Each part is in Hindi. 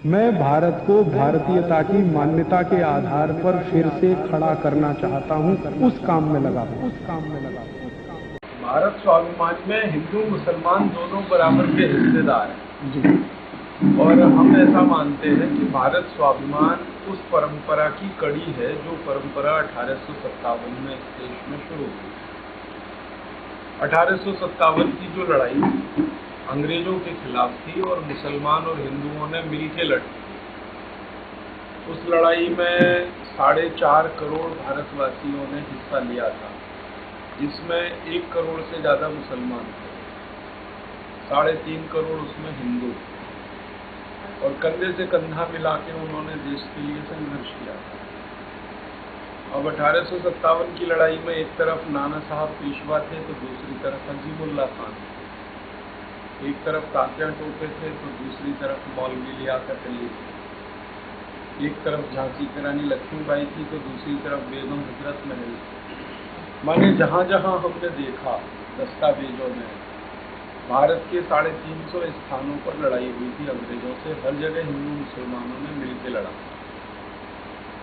मैं भारत को भारतीयता की मान्यता के आधार पर फिर से खड़ा करना चाहता हूं, उस काम में लगा हूं। भारत स्वाभिमान में हिंदू मुसलमान दोनों बराबर के हिस्सेदार हैं और हम ऐसा मानते हैं कि भारत स्वाभिमान उस परंपरा की कड़ी है जो परंपरा 1857 में इस देश में शुरू हुई। 1857 की जो लड़ाई अंग्रेजों के खिलाफ थी और मुसलमान और हिंदुओं ने मिलकर लड़ी, उस लड़ाई में 4.5 करोड़ भारतवासियों ने हिस्सा लिया था, जिसमें 1 करोड़ से ज़्यादा मुसलमान थे, 3.5 करोड़ उसमें हिंदू, और कंधे से कंधा मिला के उन्होंने देश के लिए संघर्ष किया था। अब 1857 की लड़ाई में एक तरफ नाना साहब पेशवा थे तो दूसरी तरफ अजीमुल्ला खान, एक तरफ तात्या टोपे थे तो दूसरी तरफ मौलवी लियाकत अली थे, एक तरफ झांसी की रानी लक्ष्मीबाई थी तो दूसरी तरफ बेगम हजरत महल थी। माने जहाँ जहाँ हमने देखा दस्तावेजों में भारत के 350 स्थानों पर लड़ाई हुई थी अंग्रेजों से, हर जगह हिंदू मुसलमानों ने मिलकर लड़ा।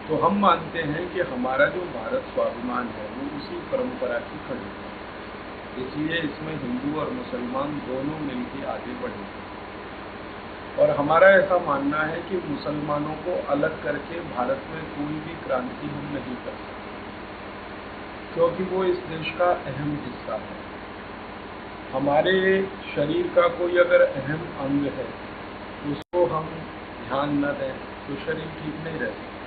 तो हम मानते हैं कि हमारा जो भारत स्वाभिमान है वो उसी परंपरा की कड़ी है, इसलिए इसमें हिंदू और मुसलमान दोनों मिलकर आगे बढ़े। और हमारा ऐसा मानना है कि मुसलमानों को अलग करके भारत में कोई भी क्रांति हम नहीं कर सकते, क्योंकि वो इस देश का अहम हिस्सा है। हमारे शरीर का कोई अगर अहम अंग है उसको हम ध्यान न दें तो शरीर ठीक नहीं रह सकता।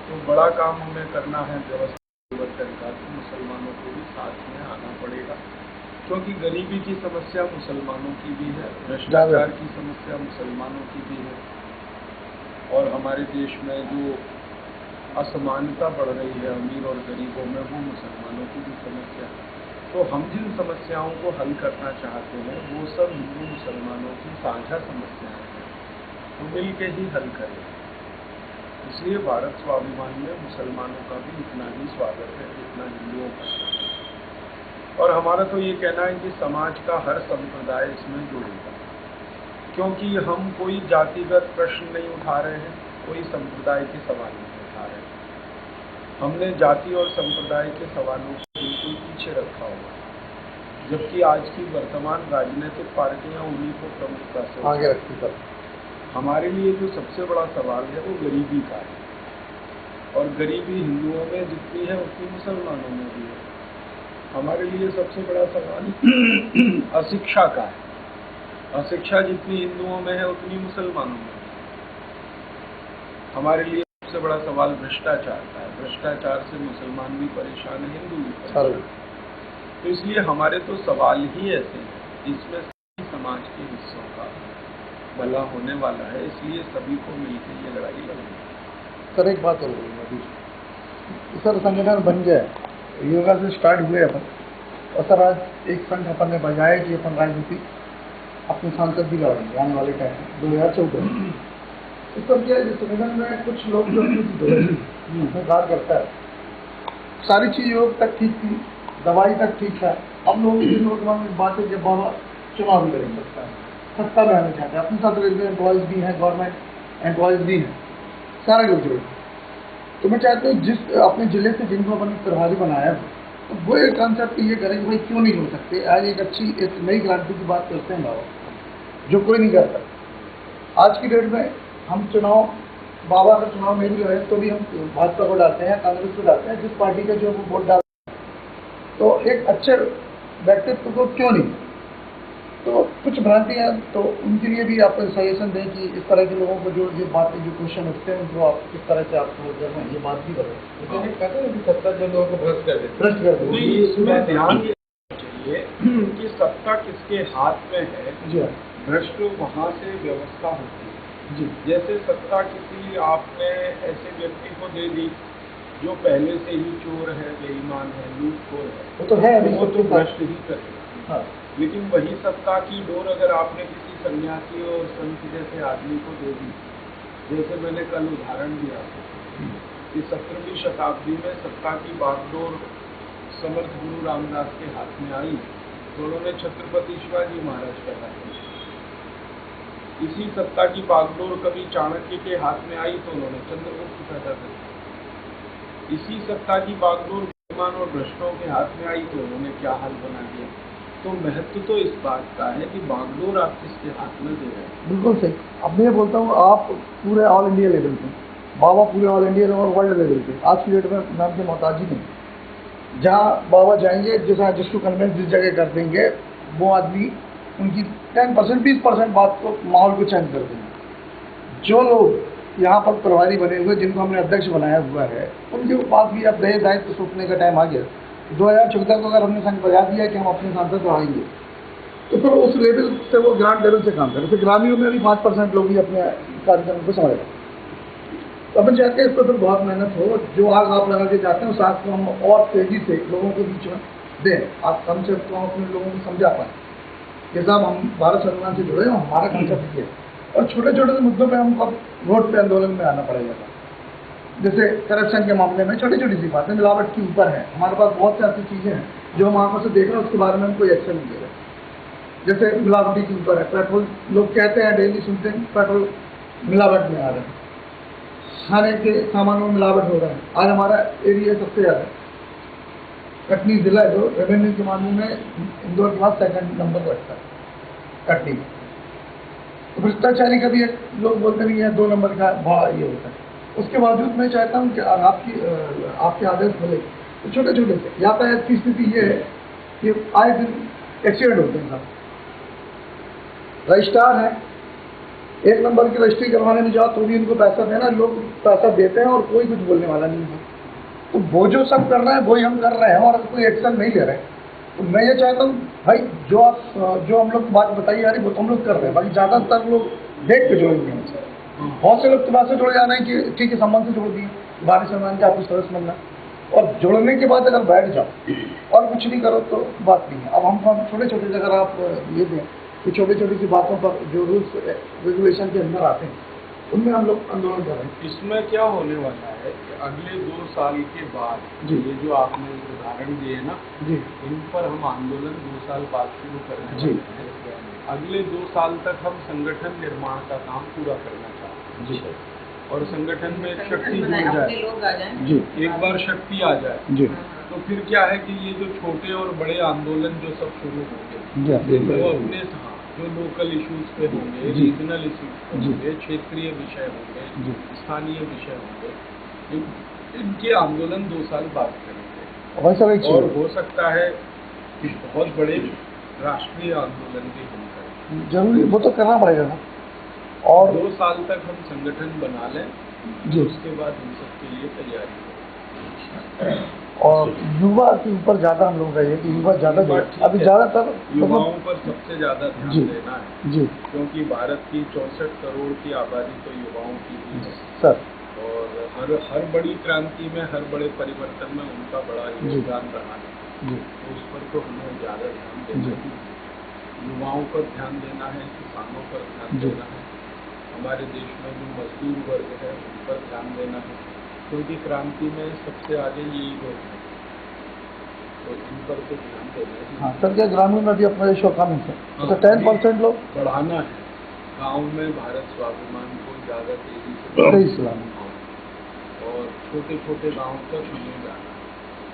तो बड़ा काम हमें करना है व्यवस्था परिवर्तन का, तो मुसलमानों को भी साथ में आना पड़ेगा, क्योंकि गरीबी की समस्या मुसलमानों की भी है, भ्रष्टाचार की समस्या मुसलमानों की भी है, और हमारे देश में जो असमानता बढ़ रही है अमीर और गरीबों में वो मुसलमानों की भी समस्या है। तो हम जिन समस्याओं को हल करना चाहते हैं वो सब हिंदू मुसलमानों की साझा समस्याएं हैं, तो मिल के ही हल करें। इसलिए भारत स्वाभिमान में मुसलमानों का भी इतना ही स्वागत है जितना हिंदुओं का। और हमारा तो ये कहना है कि समाज का हर संप्रदाय इसमें जुड़ेगा, क्योंकि हम कोई जातिगत प्रश्न नहीं उठा रहे हैं, कोई संप्रदाय के सवाल नहीं उठा रहे हैं। हमने जाति और संप्रदाय के सवालों को बिल्कुल पीछे रखा हुआ, जबकि आज की वर्तमान राजनीतिक पार्टियां उन्हीं को प्रमुखता से आगे रखती हैं। हमारे लिए जो सबसे बड़ा सवाल है वो गरीबी का है, और गरीबी हिंदुओं में जितनी है उतनी मुसलमानों में भी है। हमारे लिए सबसे बड़ा सवाल अशिक्षा का है, अशिक्षा जितनी हिंदुओं में है उतनी मुसलमानों में है। हमारे लिए सबसे बड़ा सवाल भ्रष्टाचार का है, भ्रष्टाचार से मुसलमान भी परेशान है, हिंदू भी परेशान है। तो इसलिए हमारे तो सवाल ही ऐसे हैं जिसमें सभी समाज के हिस्सों का भला होने वाला है, इसलिए सभी को मिलकर ये लड़ाई लड़नी है। सर एक बात और बोलूँगा, सर संगठन बन गया, योगा से स्टार्ट हुए अपन, और सर आज एक संघ अपन ने बजाया कि अपन राजनीति अपने सांसद भी लड़ेंगे आने वाले टाइम 2014। इस पर क्या है, संगठन में कुछ लोग जो कार्य करता है, सारी चीज योग तक ठीक थी, दवाई तक ठीक है। अब लोग नौजवान बात है जब बाबा चुनाव भी लड़ सकता है, सत्ता में आना चाहते हैं, अपने साथ रेलवे एम्प्लॉयज़ भी हैं, गवर्नमेंट एम्प्लॉयज़ भी हैं, सारे लोग जुड़े। तो मैं चाहता हूँ जिस अपने जिले से जिनको अपन प्रभारी बनाया तो वो एक कॉन्सेप्ट ये करें कि भाई क्यों नहीं हो सकते। आज एक अच्छी एक नई क्रांति की बात करते हैं बाबा, जो कोई नहीं करता। आज की डेट में हम चुनाव, बाबा का चुनाव नहीं भी रहे तो भी हम भाजपा को डालते हैं, कांग्रेस को डालते हैं, जिस पार्टी का जो वो वोट डालते हैं। तो एक अच्छे व्यक्तित्व को क्यों नहीं, तो कुछ भ्रांतियाँ, तो उनके लिए भी आप सजेशन दें कि इस तरह के लोगों को जो ये बातें जो क्वेश्चन उठते हैं उनको आप किस तरह से आप ये बात भी करें। कहते हैं कि सत्ता जो लोगों को भ्रष्ट कर देती है, इसमें ध्यान चाहिए कि सत्ता किसके हाथ में है, जी भ्रष्ट वहाँ से व्यवस्था होती है। जी, जैसे सत्ता किसी आपने ऐसे व्यक्ति को दे दी जो पहले से ही चोर है, बेईमान है, लूटखोर है, वो तो है, वो तो भ्रष्ट ही करेगा। हाँ। लेकिन वही सत्ता की डोर अगर आपने किसी सन्यासी और संत जैसे आदमी को दे दी, जैसे मैंने कल उदाहरण दिया कि 17वीं शताब्दी में सत्ता की बागडोर समर्थ गुरु रामदास के हाथ में आई तो उन्होंने छत्रपति शिवाजी महाराज का राज्य, इसी सत्ता की बागडोर कभी चाणक्य के हाथ में आई तो उन्होंने चंद्रगुप्त पैदा कर दिया। इसी सत्ता की बागडोर बुद्धिमान और भ्रष्टों के हाथ में आई तो उन्होंने क्या हाल बना दिया। तो महत्व तो इस बात का है कि बागडोर आप किसके हाथ में दे रहे हैं। बिल्कुल सही। अब मैं बोलता हूँ, आप पूरे ऑल इंडिया लेवल पे, बाबा पूरे ऑल इंडिया लेवल और वर्ल्ड लेवल पे आज की डेट में नाम के मोहताज ही नहीं। जहाँ बाबा जाएंगे, जैसा जिसको कन्वेंस जिस जगह कर देंगे, वो आदमी उनकी 10% 20% बात को, माहौल को चेंज कर देंगे। जो लोग यहाँ पर प्रभारी बने हुए, जिनको हमने अध्यक्ष बनाया हुआ है, उनके पास भी अब दायित्व सोचने का टाइम आ गया। 2014 को अगर हमने संग बजा दिया कि हम अपने सांसद बढ़ाएंगे, तो फिर उस लेवल से वो ग्रांट लेवल से काम करें। फिर ग्रामीणों में भी 5% लोग ही अपने कार्यक्रम को समझ रहे। तो अपन चाहते हैं इस पर फिर बहुत मेहनत हो। जो आग आप लगा के जाते हैं उस आग को हम और तेजी से लोगों के बीच में दें। आप कम से कम अपने लोगों को समझा पाएँ कि साहब हम भारत संविधान से जुड़े हैं, हमारा कंसेप्ट ये है। और छोटे छोटे मुद्दों पर हमको रोड पे आंदोलन में आना पड़ेगा। जैसे करप्शन के मामले में छोटी छोटी सी बातें मिलावट के ऊपर है। हमारे पास बहुत से ऐसी चीज़ें हैं जो हम आंखों से देख रहे हैं, उसके बारे में हम कोई एक्शन नहीं ले रहे। जैसे मिलावटी के ऊपर है, पेट्रोल लोग कहते हैं, डेली सुनते हैं पेट्रोल मिलावट में आ रहे हैं, खाने के सामानों में मिलावट हो रहा है। आज हमारा एरिया सबसे ज़्यादा कटनी जिला जो रेवेन्यू के मामले में इंदौर के बाद 2nd नंबर पर रखता है कटनी। तो भ्रष्टाचारी का भी एक लोग बोलते नहीं है 2 नंबर का ये होता है। उसके बावजूद मैं चाहता हूँ कि आपके आदेश मिले तो छोटे छोटे से यातायात की स्थिति ये है कि आए दिन एक्सीडेंट होते हैं साहब। रजिस्ट्रार है, 1 नंबर की रजिस्ट्री करवाने में जाओ तो भी उनको पैसा देना, लोग पैसा देते हैं और कोई कुछ बोलने वाला नहीं है। तो वो जो सब कर रहे हैं वही हम कर रहे हैं और कोई एक्शन नहीं ले रहे। तो मैं ये चाहता हूँ भाई, जो हम लोग बात बताई जा रही वो तो हम लोग कर रहे हैं, बाकी ज़्यादातर लोग देख के जोड़ेंगे हमसे। बहुत से लोग तो बात से जुड़ जा रहे हैं कि ठीक है संबंध से जोड़ दिए, भारत संविधान के आपको सदस्य बनना, और जोड़ने के बाद अगर बैठ जाओ और कुछ नहीं करो तो बात नहीं है। अब हम छोटे छोटे अगर आप ये दें कि छोटी छोटी सी बातों पर जो रूल्स रेगुलेशन के अंदर आते हैं उनमें हम लोग आंदोलन कर रहे हैं। इसमें क्या होने वाला है कि अगले 2 साल के बाद जी, ये जो आपने उदाहरण दिए ना जी, इन पर हम आंदोलन 2 साल बाद शुरू करने जी, वाले हैं। अगले 2 साल तक हम संगठन निर्माण का काम पूरा करना चाहते हैं। जी, और संगठन में एक शक्ति जुड़ जाए, जी, एक बार शक्ति आ जाए जी, तो फिर क्या है कि ये जो छोटे और बड़े आंदोलन जो सब शुरू होंगे जी, वो अपने जो लोकल इश्यूज पे होंगे, जी, रीजनल इश्यूज पे जी, होंगे, क्षेत्रीय विषय होंगे, जी, स्थानीय विषय होंगे, इनके आंदोलन 2 साल बाद करेंगे। वैसा एक और हो सकता है कि बहुत बड़े राष्ट्रीय आंदोलन भी हम करें। जरूरी वो तो करना पड़ेगा ना। और 2 साल तक हम संगठन बना लें, जी, उसके बाद इन सब के लिए तैयारी करें। और युवा के ऊपर ज़्यादा हम लोग रहिए कि युवा ज़्यादा जो अभी ज़्यादातर युवाओं पर सबसे ज़्यादा ध्यान जी, देना है। जी, क्योंकि भारत की 64 करोड़ की आबादी तो युवाओं की ही है सर, और हर बड़ी क्रांति में, हर बड़े परिवर्तन में उनका बड़ा योगदान रहा है। जी, तो उस पर तो हमें ज़्यादा ध्यान देना है। युवाओं पर ध्यान देना है, किसानों पर ध्यान जी, देना है, हमारे देश में जो मजदूर वर्ग है उन पर ध्यान देना है, क्योंकि क्रांति में सबसे आगे यही लोग हैं। तो इन पर तो ध्यान देना है। हाँ सर, क्या ग्रामीण में भी अपना रेशो कम है तो 10% लोग बढ़ाना है। गांव में भारत स्वाभिमान को ज़्यादा तेजी से सही सलाम और छोटे छोटे गांव तक हमें जाना।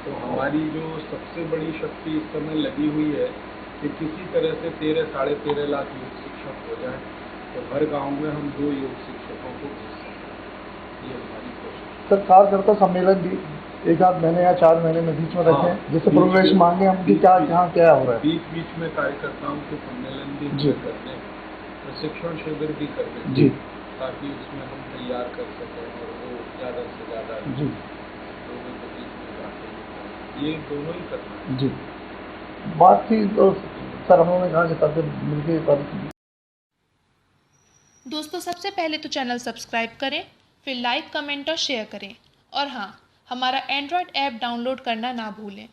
तो हमारी जो सबसे बड़ी शक्ति इस समय लगी हुई है कि किसी तरह से 13 साढ़े 13 लाख योग शिक्षक हो जाए तो हर गांव में हम 2 योग शिक्षकों को भेज सकें। ये हमारी कोशिश। सर, कार्यकर्ता सम्मेलन भी 1-8 महीने या 4 महीने में बीच में रखें, जैसे प्रोग्रेस मांगे हम कि क्या कहाँ क्या हो रहा है। बीच बीच में कार्यकर्ताओं के सम्मेलन भी जी, करते हैं, प्रशिक्षण शिविर भी करते हैं, जी, ताकि उसमें हम तैयार कर सकें और वो ज़्यादा से ज़्यादा जी, लोगों के बीच में जाते हैं। ये दोनों ही करना है। जी। बात थी तो सर हम लोगों ने कहा कि सबसे मिलके दोस्तों, सबसे पहले तो चैनल सब्सक्राइब करें, फिर लाइक, कमेंट और शेयर करें। और हाँ, हमारा एंड्रॉयड ऐप डाउनलोड करना ना भूलें।